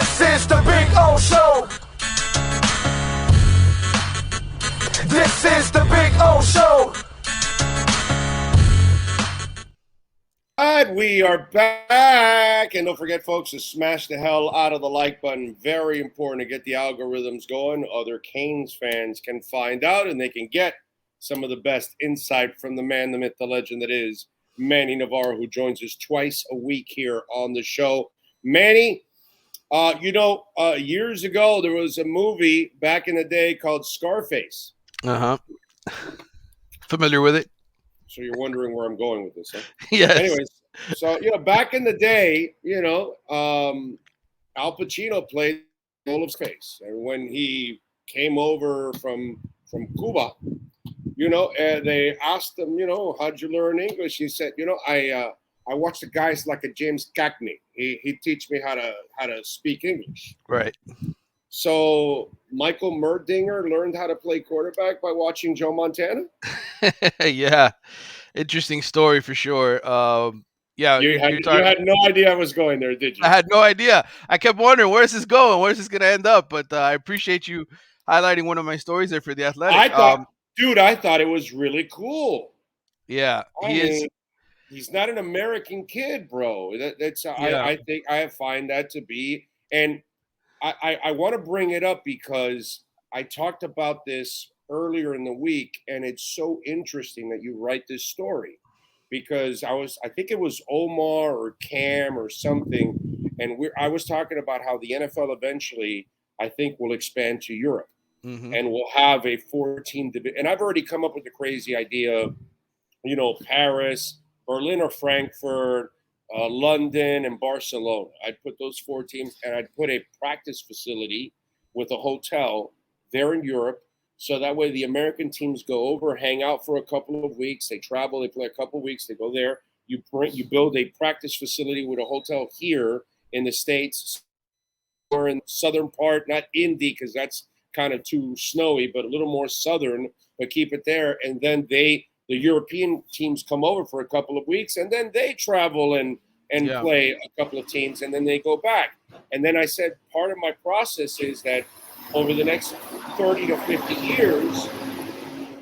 This is the Big O Show. This is the Big O Show. All right, we are back. And don't forget, folks, to smash the hell out of the like button. Very important to get the algorithms going. Other Canes fans can find out, and they can get some of the best insight from the man, the myth, the legend that is Manny Navarro, who joins us twice a week here on the show. Manny, years ago, there was a movie back in the day called Scarface. Familiar with it? So you're wondering where I'm going with this, huh? Yes. Anyways, so, back in the day, Al Pacino played the role of Scarface. And when he came over from Cuba, they asked him, how'd you learn English? He said, I watched the guys like a James Cagney. He teach me how to speak English. Right. So Michael Merdinger learned how to play quarterback by watching Joe Montana? Yeah. Interesting story for sure. You had no idea I was going there, did you? I had no idea. I kept wondering, where's this going? Where's this going to end up? But I appreciate you highlighting one of my stories there for The Athletic. I thought it was really cool. Yeah, he's not an American kid, bro. I think I find that to be, and I want to bring it up because I talked about this earlier in the week, and it's so interesting that you write this story because I think it was Omar or Cam or something, and I was talking about how the NFL eventually, I think, will expand to Europe. Mm-hmm. And we'll have a 14 division. And I've already come up with the crazy idea of, Paris, Berlin or Frankfurt, London, and Barcelona. I'd put those 4 teams, and I'd put a practice facility with a hotel there in Europe. So that way the American teams go over, hang out for a couple of weeks. They travel, they play a couple of weeks, they go there. You build a practice facility with a hotel here in the States or in the southern part, not Indy, because that's kind of too snowy, but a little more southern, but keep it there. And then the European teams come over for a couple of weeks, and then they travel and play a couple of teams, and then they go back. And then I said, part of my process is that over the next 30 to 50 years,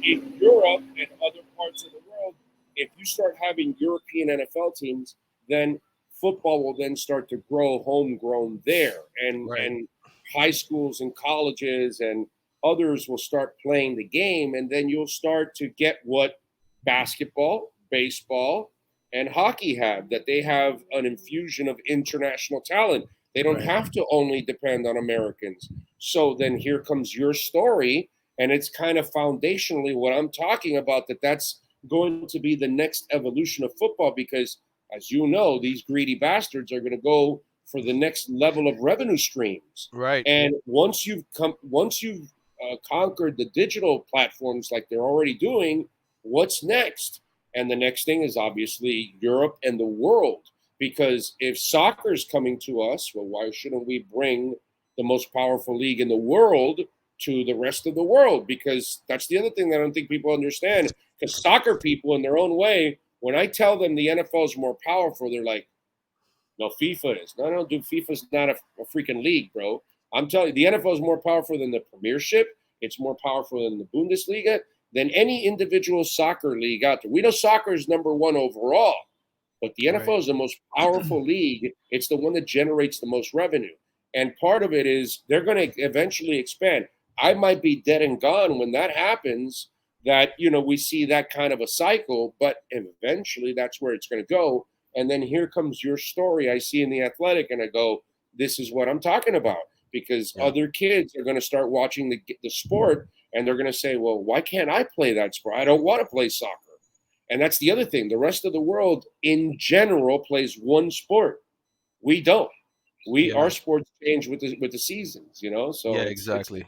in Europe and other parts of the world, if you start having European NFL teams, then football will then start to grow homegrown there. And high schools and colleges and others will start playing the game, and then you'll start to get what basketball, baseball, and hockey have, that they have an infusion of international talent. They don't have to only depend on Americans. So then here comes your story, and it's kind of foundationally what I'm talking about, that's going to be the next evolution of football because, as you know, these greedy bastards are going to go for the next level of revenue streams. Right. And once you've conquered the digital platforms like they're already doing, what's next? And the next thing is obviously Europe and the world. Because if soccer's coming to us, well, why shouldn't we bring the most powerful league in the world to the rest of the world? Because that's the other thing that I don't think people understand. Because soccer people in their own way, when I tell them the NFL is more powerful, they're like, no, FIFA is. No, dude, FIFA's not a freaking league, bro. I'm telling you, the NFL is more powerful than the Premiership. It's more powerful than the Bundesliga, than any individual soccer league out there. We know soccer is number 1 overall, but the NFL is the most powerful league. It's the one that generates the most revenue. And part of it is they're going to eventually expand. I might be dead and gone when that happens, that, we see that kind of a cycle, but eventually that's where it's going to go. And then here comes your story I see in The Athletic, and I go, this is what I'm talking about. Because other kids are going to start watching the sport, and they're going to say, well, why can't I play that sport? I don't want to play soccer. And that's the other thing. The rest of the world, in general, plays one sport. We don't. Our sports change with the seasons, So exactly.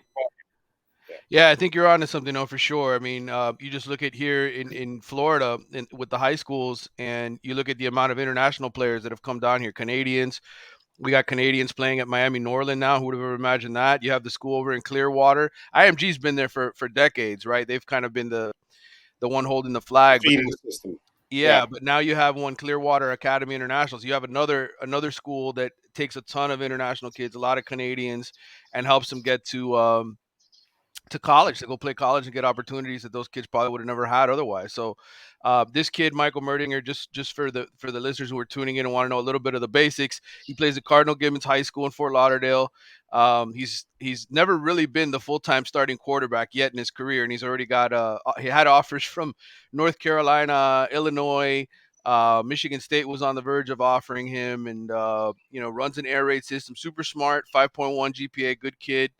Yeah, I think you're onto something, for sure. I mean, you just look at here in Florida with the high schools, and you look at the amount of international players that have come down here. Canadians. We got Canadians playing at Miami Norland now. Who would have ever imagined that? You have the school over in Clearwater. IMG's been there for decades, right? They've kind of been the one holding the flag. Feeding system. Yeah, but now you have one, Clearwater Academy International. So you have another school that takes a ton of international kids, a lot of Canadians, and helps them get to college, to go play college and get opportunities that those kids probably would have never had otherwise. So this kid, Michael Merdinger, just for the listeners who are tuning in and want to know a little bit of the basics, he plays at Cardinal Gibbons High School in Fort Lauderdale. He's never really been the full-time starting quarterback yet in his career, and he's already got he had offers from North Carolina, Illinois. Michigan State was on the verge of offering him, and runs an air raid system, super smart, 5.1 GPA, good kid.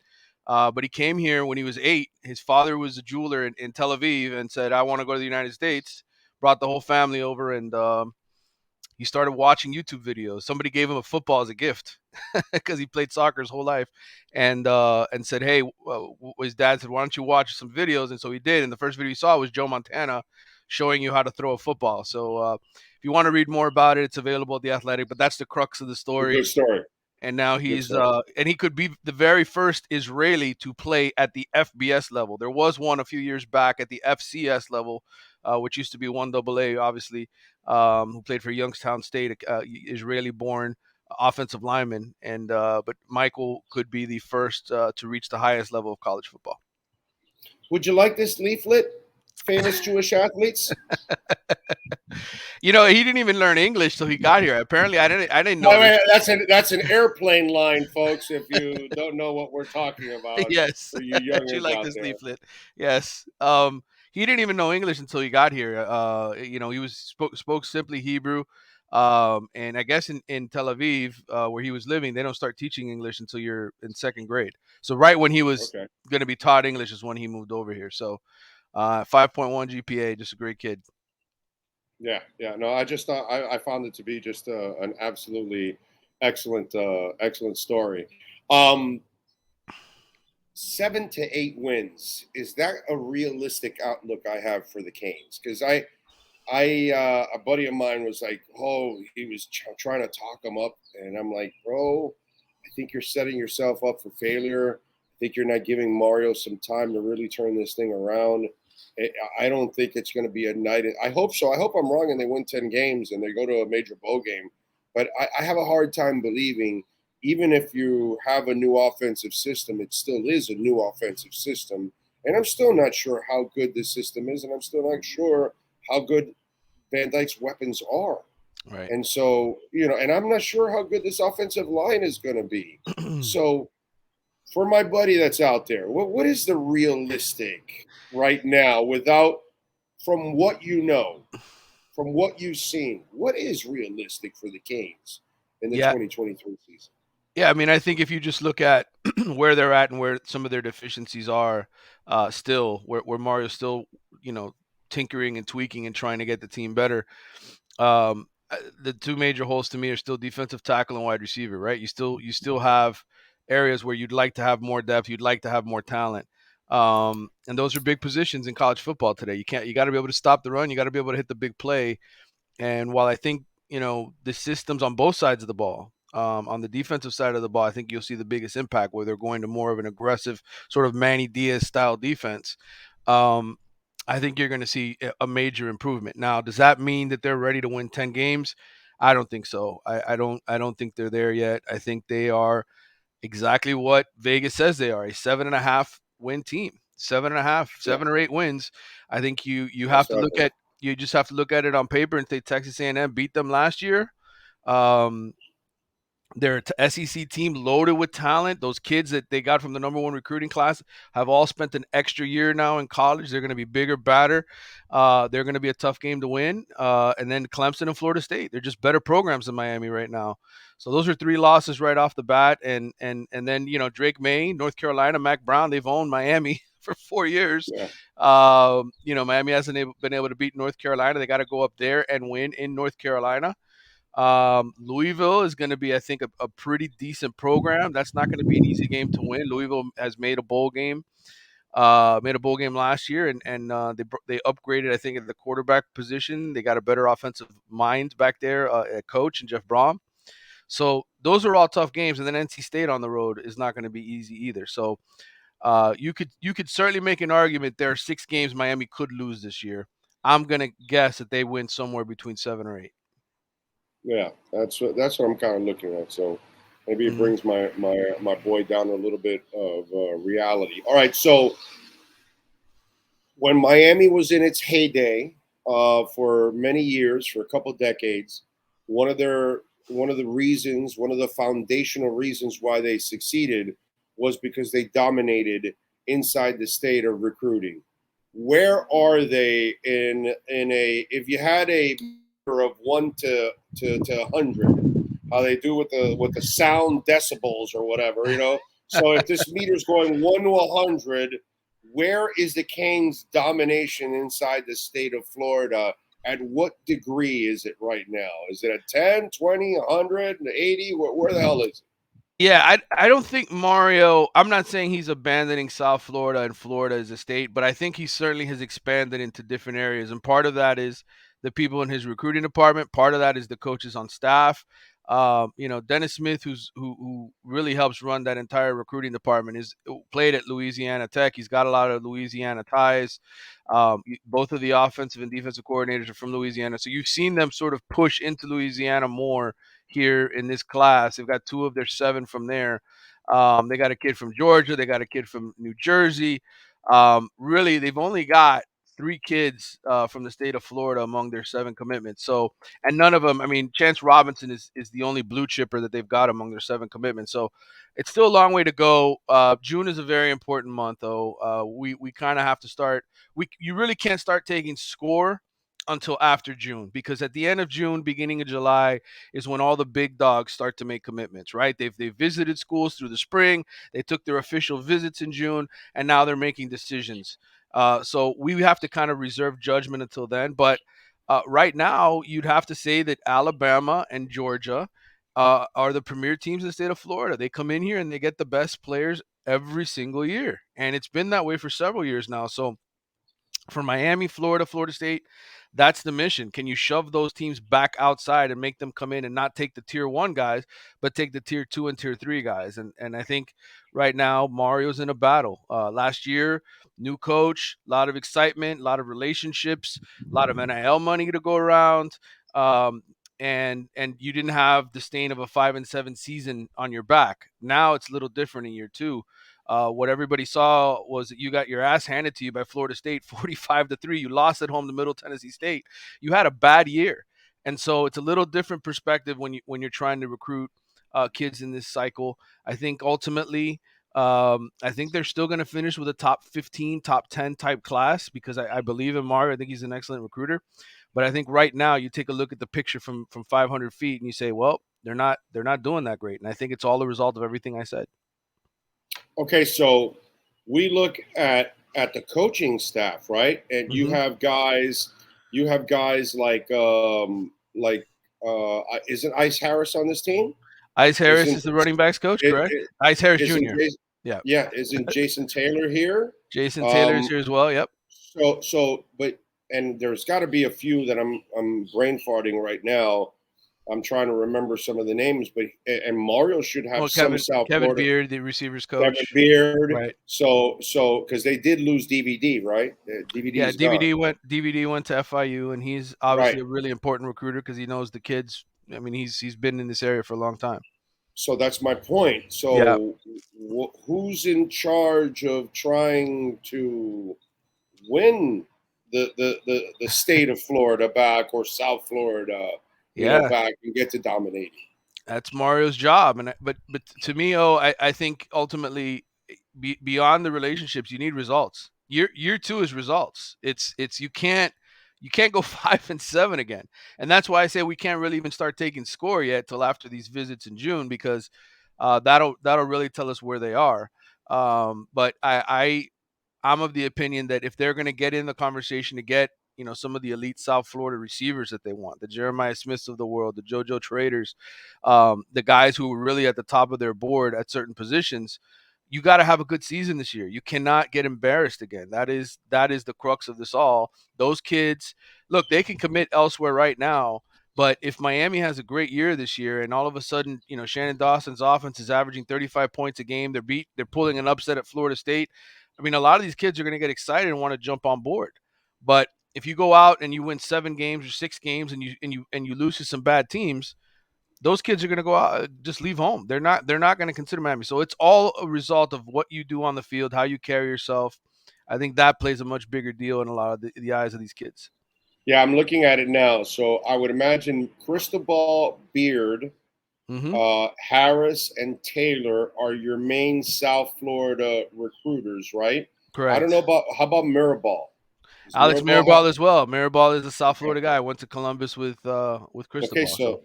But he came here when he was 8. His father was a jeweler in Tel Aviv and said, I want to go to the United States. Brought the whole family over, and he started watching YouTube videos. Somebody gave him a football as a gift because he played soccer his whole life, and said, hey, his dad said, why don't you watch some videos? And so he did. And the first video he saw was Joe Montana showing you how to throw a football. So if you want to read more about it, it's available at The Athletic. But that's the crux of the story. Good story. And now he's and he could be the very first Israeli to play at the FBS level. There was one a few years back at the FCS level, which used to be 1AA, obviously, who played for Youngstown State, Israeli-born offensive lineman. And but Michael could be the first to reach the highest level of college football. Would you like this leaflet? Famous Jewish athletes. He didn't even learn English till he got here. Apparently, I didn't know. That's an airplane line, folks. If you don't know what we're talking about, yes, for you youngins you like out this there. leaflet. Yes, he didn't even know English until he got here. He spoke simply Hebrew, and I guess in Tel Aviv, where he was living, they don't start teaching English until you're in second grade. So right when he was going to be taught English is when he moved over here. So 5.1 GPA, just a great kid. Yeah. No, I just thought I found it to be just an absolutely excellent story. 7 to 8 wins, is that a realistic outlook I have for the Canes? Because a buddy of mine was like, he was trying to talk him up, and I'm like, bro, I think you're setting yourself up for failure. I think you're not giving Mario some time to really turn this thing around. I don't think it's going to be a night. I hope so. I hope I'm wrong and they win 10 games and they go to a major bowl game. But I have a hard time believing, even if you have a new offensive system, it still is a new offensive system. And I'm still not sure how good this system is. And I'm still not sure how good Van Dyke's weapons are. Right. And so, and I'm not sure how good this offensive line is going to be. So for my buddy that's out there, what is the realistic right now from what you know, from what you've seen, what is realistic for the Canes in the 2023 season? Yeah, I mean, I think if you just look at where they're at and where some of their deficiencies are, still where Mario's still, tinkering and tweaking and trying to get the team better. The two major holes to me are still defensive tackle and wide receiver, right? You still have areas where you'd like to have more depth, you'd like to have more talent. And those are big positions in college football today. You got to be able to stop the run, you got to be able to hit the big play. And while I think, the systems on both sides of the ball, on the defensive side of the ball, I think you'll see the biggest impact where they're going to more of an aggressive sort of Manny Diaz style defense. I think you're going to see a major improvement. Now, does that mean that they're ready to win 10 games? I don't think so. I don't think they're there yet. I think they are exactly what Vegas says they are, a 7.5 win team. 7.5, 7 or 8 wins. I think you have to look at, you just have to look at it on paper and say Texas A&M beat them last year. Their SEC team loaded with talent. Those kids that they got from the number 1 recruiting class have all spent an extra year now in college. They're going to be bigger, badder. They're going to be a tough game to win. And then Clemson and Florida State. They're just better programs than Miami right now. So those are 3 losses right off the bat. And then, Drake May, North Carolina, Mac Brown, they've owned Miami for 4 years. Yeah. Miami hasn't been able to beat North Carolina. They got to go up there and win in North Carolina. Louisville is going to be, I think, a pretty decent program. That's not going to be an easy game to win. Louisville has made a bowl game last year, and they upgraded, I think, at the quarterback position. They got a better offensive mind back there, at coach and Jeff Brom. So those are all tough games, and then NC State on the road is not going to be easy either. So you could certainly make an argument there are 6 games Miami could lose this year. I'm gonna guess that they win somewhere between 7 or 8. Yeah, that's what I'm kind of looking at. So maybe it brings my boy down a little bit of reality. All right, so when Miami was in its heyday for many years, for a couple of decades, one of the foundational reasons why they succeeded was because they dominated inside the state of recruiting. Where are they in a if you had a of 1 to 100, how they do with the sound decibels or whatever, you know? So if this meter's going 1 to 100, where is the Canes' domination inside the state of Florida? At what degree is it right now? Is it a 10, 20, 100, 80? Where the hell is it? Yeah, I don't think Mario. I'm not saying he's abandoning South Florida and Florida as a state, but I think he certainly has expanded into different areas, and part of that is the people in his recruiting department. Part of that is the coaches on staff. Dennis Smith, who really helps run that entire recruiting department, is played at Louisiana Tech. He's got a lot of Louisiana ties. Both of the offensive and defensive coordinators are from Louisiana, so you've seen them sort of push into Louisiana more here in this class. They've got 2 of their 7 from there. They got a kid from Georgia. They got a kid from New Jersey. Really, they've only got 3 kids from the state of Florida among their 7 commitments. So, and none of them. I mean, Chance Robinson is the only blue chipper that they've got among their 7 commitments. So, it's still a long way to go. June is a very important month, though. We kind of have to start. You really can't start taking score until after June, because at the end of June, beginning of July is when all the big dogs start to make commitments, right? They've visited schools through the spring, they took their official visits in June, and now they're making decisions. So we have to kind of reserve judgment until then. But right now, you'd have to say that Alabama and Georgia are the premier teams in the state of Florida. They come in here and they get the best players every single year, and it's been that way for several years now. So for Miami, Florida, Florida State, that's the mission. Can you shove those teams back outside and make them come in and not take the tier 1 guys, but take the tier 2 and tier 3 guys? And I think right now Mario's in a battle. Last year, new coach, a lot of excitement, a lot of relationships, a lot of NIL money to go around. And you didn't have the stain of a 5-7 season on your back. Now it's a little different in year 2. What everybody saw was that you got your ass handed to you by Florida State 45-3. You lost at home to Middle Tennessee State. You had a bad year. And so it's a little different perspective when you're trying to recruit kids in this cycle. I think ultimately, I think they're still going to finish with a top 15, top 10 type class, because I believe in Mario. I think he's an excellent recruiter. But I think right now you take a look at the picture from 500 feet and you say, well, they're not doing that great. And I think it's all the result of everything I said. Okay, so we look at the coaching staff, right? And you have guys like isn't Ice Harris on this team? Ice Harris is the running backs coach, correct? Ice Harris Jr. Yeah, isn't Jason Taylor here? Jason Taylor is here as well. Yep. And there's got to be a few that I'm brain farting right now. I'm trying to remember some of the names, but and Mario should have Kevin Florida. Beard, the receivers coach. Kevin Beard, right? So because they did lose DVD, right? DVD went to FIU, and he's obviously a really important recruiter because he knows the kids. I mean, he's been in this area for a long time. So that's my point. So who's in charge of trying to win the state of Florida back, or South Florida? Back and get to dominating. That's Mario's job. But to me, I think ultimately, beyond the relationships, you need results. Year 2 is results. It's you can't go 5-7 again. And that's why I say we can't really even start taking score yet till after these visits in June, because that'll really tell us where they are. But I'm of the opinion that if they're going to get in the conversation to get some of the elite South Florida receivers that they want, the Jeremiah Smiths of the world, the JoJo Traders, the guys who are really at the top of their board at certain positions, you got to have a good season this year. You cannot get embarrassed again. That is the crux of this all. Those kids, look, they can commit elsewhere right now, but if Miami has a great year this year and all of a sudden, Shannon Dawson's offense is averaging 35 points a game, they're pulling an upset at Florida State. I mean, a lot of these kids are going to get excited and want to jump on board. But if you go out and you win 7 games or 6 games and you lose to some bad teams, those kids are going to go out, just leave home. They're not going to consider Miami. So it's all a result of what you do on the field, how you carry yourself. I think that plays a much bigger deal in a lot of the eyes of these kids. Yeah, I'm looking at it now. So I would imagine Cristobal, Beard, Harris, and Taylor are your main South Florida recruiters, right? Correct. I don't know about, how about Mirabal? Alex Mirabal as well. Mirabal is a South Florida guy. I went to Columbus with Cristobal. Okay, so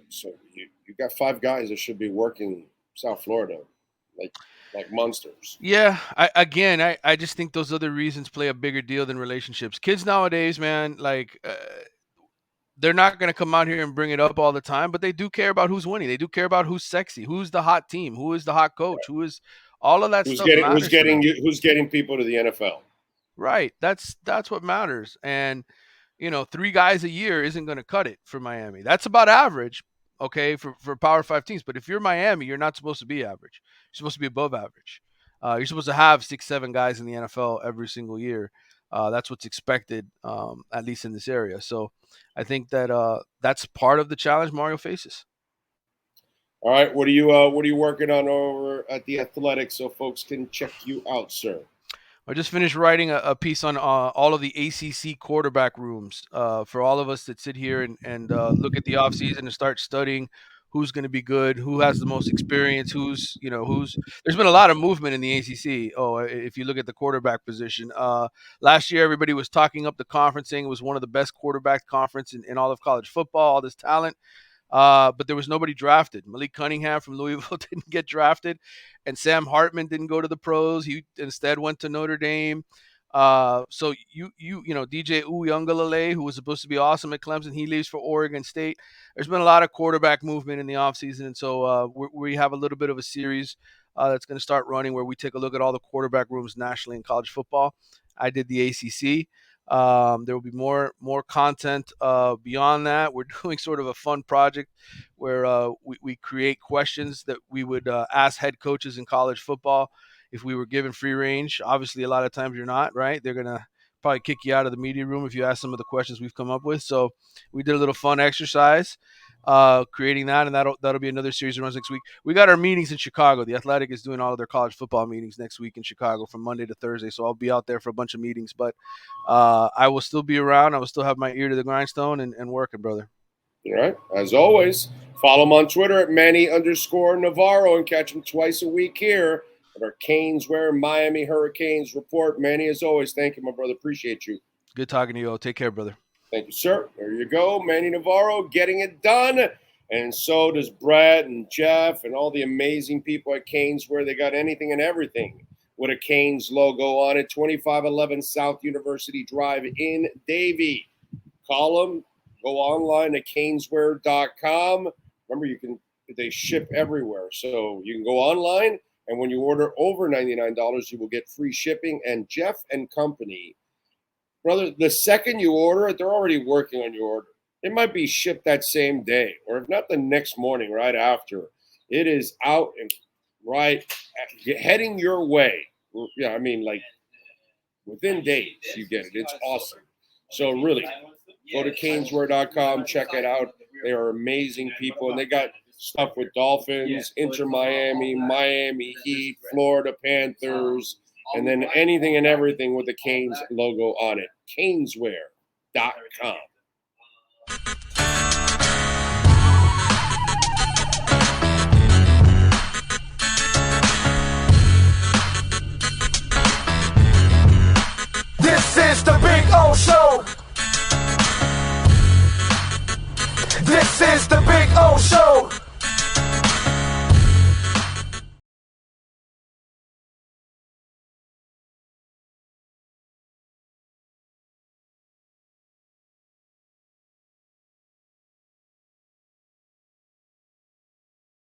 you got 5 guys that should be working South Florida, like monsters. Yeah, I just think those other reasons play a bigger deal than relationships. Kids nowadays, man, like they're not going to come out here and bring it up all the time, but they do care about who's winning. They do care about who's sexy, who's the hot team, who is the hot coach, who is all of that stuff. Who's getting people to the NFL? Right. That's what matters. And 3 guys a year isn't going to cut it for Miami. That's about average, okay, for Power 5 teams. But if you're Miami, you're not supposed to be average. You're supposed to be above average. You're supposed to have 6, 7 guys in the NFL every single year. That's what's expected, at least in this area. So I think that that's part of the challenge Mario faces. All right. What are you working on over at the Athletic so folks can check you out, sir? I just finished writing a piece on all of the ACC quarterback rooms for all of us that sit here and look at the offseason and start studying who's going to be good, who has the most experience, who's there's been a lot of movement in the ACC. Oh, if you look at the quarterback position, last year everybody was talking up the conference, saying it was one of the best quarterback conference in all of college football, all this talent. But there was nobody drafted. Malik Cunningham from Louisville didn't get drafted, and Sam Hartman didn't go to the pros. He instead went to Notre Dame. So DJ Uiagalelei, who was supposed to be awesome at Clemson, he leaves for Oregon State. There's been a lot of quarterback movement in the offseason, and so we have a little bit of a series that's going to start running where we take a look at all the quarterback rooms nationally in college football. I did the ACC. There will be more content beyond that. We're doing sort of a fun project where we create questions that we would ask head coaches in college football if we were given free range. Obviously, a lot of times you're not, right? They're going to probably kick you out of the media room if you ask some of the questions we've come up with. So we did a little fun exercise creating that, and that'll be another series that runs next week. We got our meetings in Chicago. The Athletic is doing all of their college football meetings next week in Chicago from Monday to Thursday, so I'll be out there for a bunch of meetings, but I will still be around. I will still have my ear to the grindstone and working, brother. All right. As always, follow him on Twitter at Manny_Navarro and catch him twice a week here at our Caneswear Miami Hurricanes report. Manny, as always, thank you, my brother. Appreciate you. Good talking to you all. Take care, brother. Thank you, sir. There you go. Manny Navarro getting it done. And so does Brett and Jeff and all the amazing people at Caneswear. They got anything and everything with a Canes logo on it. 2511 South University Drive in Davie. Call them. Go online at caneswear.com. Remember, they ship everywhere. So you can go online, and when you order over $99, you will get free shipping. And Jeff and company, brother, the second you order it, they're already working on your order. It might be shipped that same day, or if not the next morning, right after. It is out and heading your way. Yeah, I mean, like within days you get it. It's awesome. So really, go to caneswear.com, check it out. They are amazing people, and they got stuff with Dolphins, InterMiami, Miami Heat, Florida Panthers, and then anything and everything with the Canes logo on it. Caneswear.com.